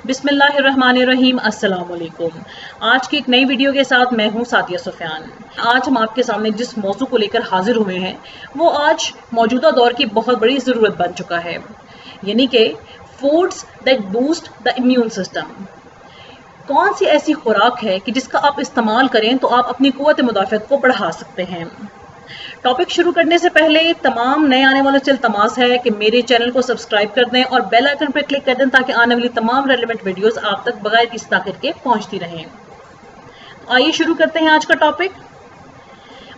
बिस्मिल्लाहिर्रहमानिर्रहीम, अस्सलाम वालेकुम। आज की एक नई वीडियो के साथ मैं हूं सातिया सुफियान। आज हम आपके सामने जिस मौजू को लेकर हाजिर हुए हैं वो आज मौजूदा दौर की बहुत बड़ी ज़रूरत बन चुका है, यानी कि foods that boost the immune system. कौन सी ऐसी खुराक है कि जिसका आप इस्तेमाल करें तो आप अपनी क़ुव्वत मुदाफ़अत को बढ़ा सकते हैं। टॉपिक शुरू करने से पहले तमाम नए आने वालों से इल्तमास है कि मेरे चैनल को सब्सक्राइब कर दें और बेल आइकन पर क्लिक कर दें ताकि आने वाली तमाम रेलेवेंट वीडियोस आप तक बगैर किसी ताख़ीर के पहुंचती रहें। आइए शुरू करते हैं आज का टॉपिक।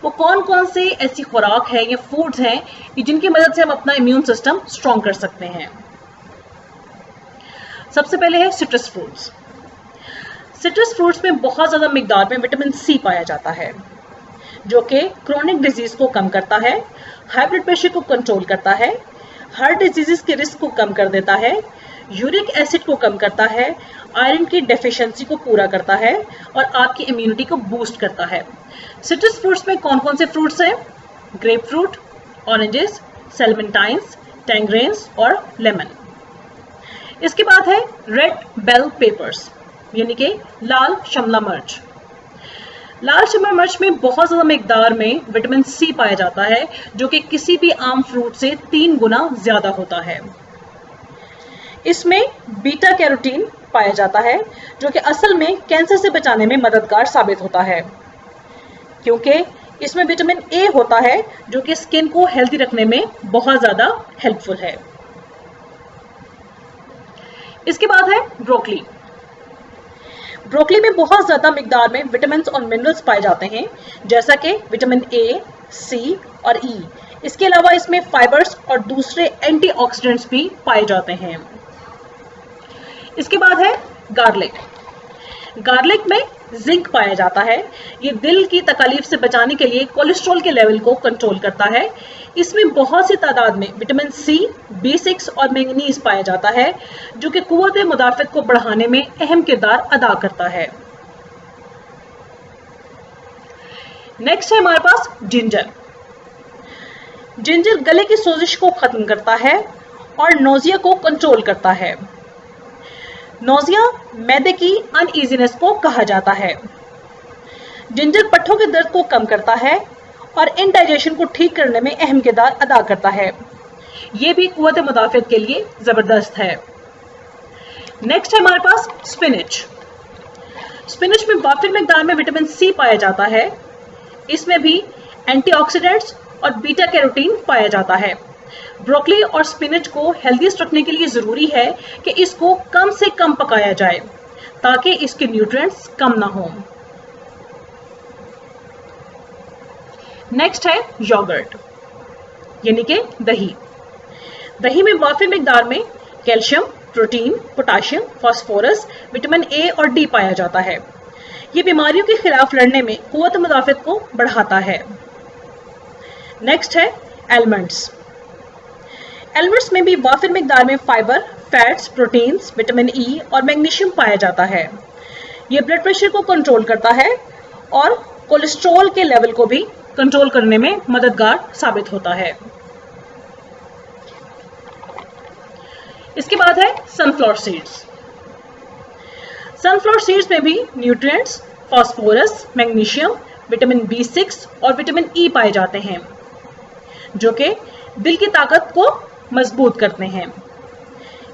वो कौन कौन से ऐसी खुराक है या फूड्स हैं जिनकी मदद से हम अपना इम्यून सिस्टम स्ट्रॉन्ग कर सकते हैं। सबसे पहले है सिट्रस फ्रूट्स। सिट्रस फ्रूट्स में बहुत ज़्यादा मिकदार में विटामिन सी पाया जाता है जो कि क्रोनिक डिजीज को कम करता है, हाई ब्लड प्रेशर को कंट्रोल करता है, हार्ट डिजीजेस के रिस्क को कम कर देता है, यूरिक एसिड को कम करता है, आयरन की डेफिशिएंसी को पूरा करता है और आपकी इम्यूनिटी को बूस्ट करता है। सिट्रस फ्रूट्स में कौन कौन से फ्रूट्स हैं? ग्रेप फ्रूट, ऑरेंजेस, सेलेमेंटाइन्स, टैंगरेन्स और लेमन। इसके बाद है रेड बेल पेपर्स यानी कि लाल शिमला मिर्च। लाल शिमला मिर्च में बहुत ज़्यादा मिकदार में विटामिन सी पाया जाता है जो कि किसी भी आम फ्रूट से 3 गुना ज़्यादा होता है। इसमें बीटा कैरोटीन पाया जाता है जो कि असल में कैंसर से बचाने में मददगार साबित होता है, क्योंकि इसमें विटामिन ए होता है जो कि स्किन को हेल्दी रखने में बहुत ज़्यादा हेल्पफुल है। इसके बाद है ब्रोकली। ब्रोकली में बहुत ज़्यादा मिकदार में विटामिन और मिनरल्स पाए जाते हैं, जैसा कि विटामिन ए, सी और ई। इसके अलावा इसमें फाइबर्स और दूसरे एंटीऑक्सीडेंट्स भी पाए जाते हैं। इसके बाद है गार्लिक। गार्लिक में जिंक पाया जाता है। ये दिल की तकलीफ से बचाने के लिए कोलेस्ट्रॉल के लेवल को कंट्रोल करता है। इसमें बहुत सी तादाद में विटामिन सी, B6 और मैंगनीज पाया जाता है जो कि क़ुव्वत मुदाफ़अत को बढ़ाने में अहम किरदार अदा करता है। नेक्स्ट है हमारे पास जिंजर। जिंजर गले की सोजिश को खत्म करता है और नोजिया को कंट्रोल करता है। नोजिया मैदे की अनईजीनेस को कहा जाता है। जिंजर पट्ठों के दर्द को कम करता है और इंडाइजेशन को ठीक करने में अहम किरदार अदा करता है। यह भी क़ुव्वत मुदाफ़अत के लिए ज़बरदस्त है। नेक्स्ट है हमारे पास स्पिनच। स्पिनच में वाफिर मिकदार में विटामिन सी पाया जाता है। इसमें भी एंटीऑक्सीडेंट्स और बीटा कैरोटीन पाया जाता है। ब्रोकली और स्पिनच को हेल्दीस्ट रखने के लिए ज़रूरी है कि इसको कम से कम पकाया जाए ताकि इसके न्यूट्रिएंट्स कम ना हों। नेक्स्ट है योगर्ट यानी कि दही। दही में वाफिर मिकदार में calcium, protein, potassium, phosphorus, vitamin A और डी पाया जाता है। ये बीमारियों के खिलाफ लड़ने में क़ुव्वत मुदाफ़अत को बढ़ाता है। नेक्स्ट है एलमंड्स। एलमंड्स में भी वाफिर मिकदार में fibre, fats, proteins, vitamin E और मैग्नीशियम पाया जाता है। ये ब्लड प्रेशर को कंट्रोल करता है और कोलेस्ट्रॉल के लेवल को भी कंट्रोल करने में मददगार साबित होता है। इसके बाद है सनफ्लावर सीड्स। सनफ्लावर सीड्स में भी nutrients, phosphorus, magnesium, vitamin B6 और विटामिन ई पाए जाते हैं जो कि दिल की ताकत को मजबूत करते हैं।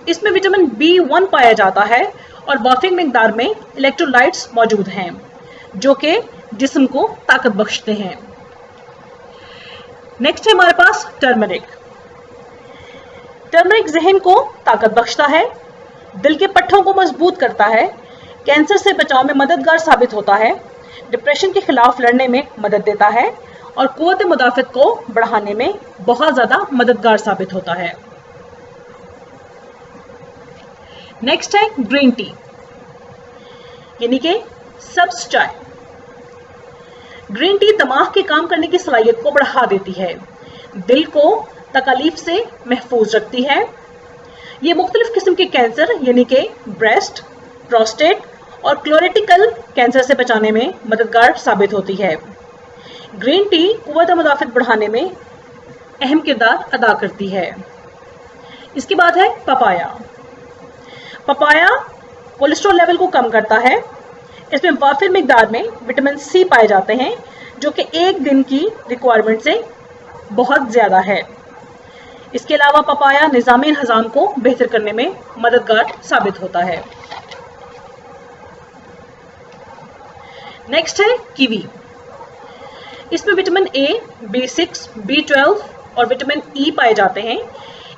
इसमें विटामिन B1 पाया जाता है और वाफिर मिकदार में इलेक्ट्रोलाइट्स मौजूद हैं जो कि जिस्म को ताकत बख्शते हैं। नेक्स्ट है हमारे पास टर्मरिक। टर्मरिक जहन को ताकत बख्शता है, दिल के पट्ठों को मजबूत करता है, कैंसर से बचाव में मददगार साबित होता है, डिप्रेशन के खिलाफ लड़ने में मदद देता है और क़ुव्वत मुदाफ़अत को बढ़ाने में बहुत ज़्यादा मददगार साबित होता है। नेक्स्ट है ग्रीन टी यानी कि सब्ज़ चाय। ग्रीन टी दिमाग के काम करने की सलाहियत को बढ़ा देती है, दिल को तकलीफ से महफूज रखती है। ये मुख्तलिफ किस्म के कैंसर यानी कि ब्रेस्ट, प्रोस्टेट और क्लोरेटिकल कैंसर से बचाने में मददगार साबित होती है। ग्रीन टी क़ुव्वत मुदाफ़अत बढ़ाने में अहम किरदार अदा करती है। इसके बाद है पपाया। पपाया कोलेस्ट्रॉल लेवल को कम करता है। इसमें वाफिर मिकदार में विटामिन सी पाए जाते हैं जो कि एक दिन की रिक्वायरमेंट से बहुत ज्यादा है। इसके अलावा पपाया निज़ाम हज़म को बेहतर करने में मददगार साबित होता है। नेक्स्ट है कीवी। इसमें विटामिन ए, B6, B12 और विटामिन ई पाए जाते हैं।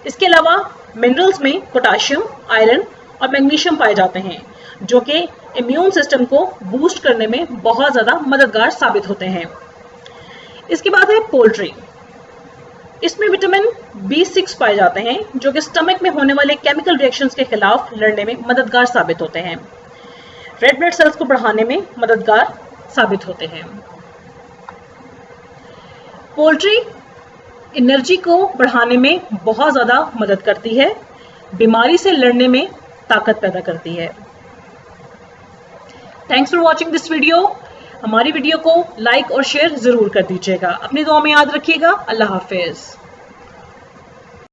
इसके अलावा मिनरल्स में पोटाशियम, आयरन और मैग्नीशियम पाए जाते हैं जो कि इम्यून सिस्टम को बूस्ट करने में बहुत ज़्यादा मददगार साबित होते हैं। इसके बाद है पोल्ट्री। इसमें विटामिन B6 पाए जाते हैं जो कि स्टमक में होने वाले केमिकल रिएक्शंस के खिलाफ लड़ने में मददगार साबित होते हैं। रेड ब्लड सेल्स को बढ़ाने में मददगार साबित होते हैं। पोल्ट्री एनर्जी को बढ़ाने में बहुत ज़्यादा मदद करती है, बीमारी से लड़ने में ताकत पैदा करती है। Thanks for watching this video. हमारी वीडियो को लाइक और शेयर ज़रूर कर दीजिएगा। अपनी दुआ में याद रखिएगा। अल्लाह हाफिज़।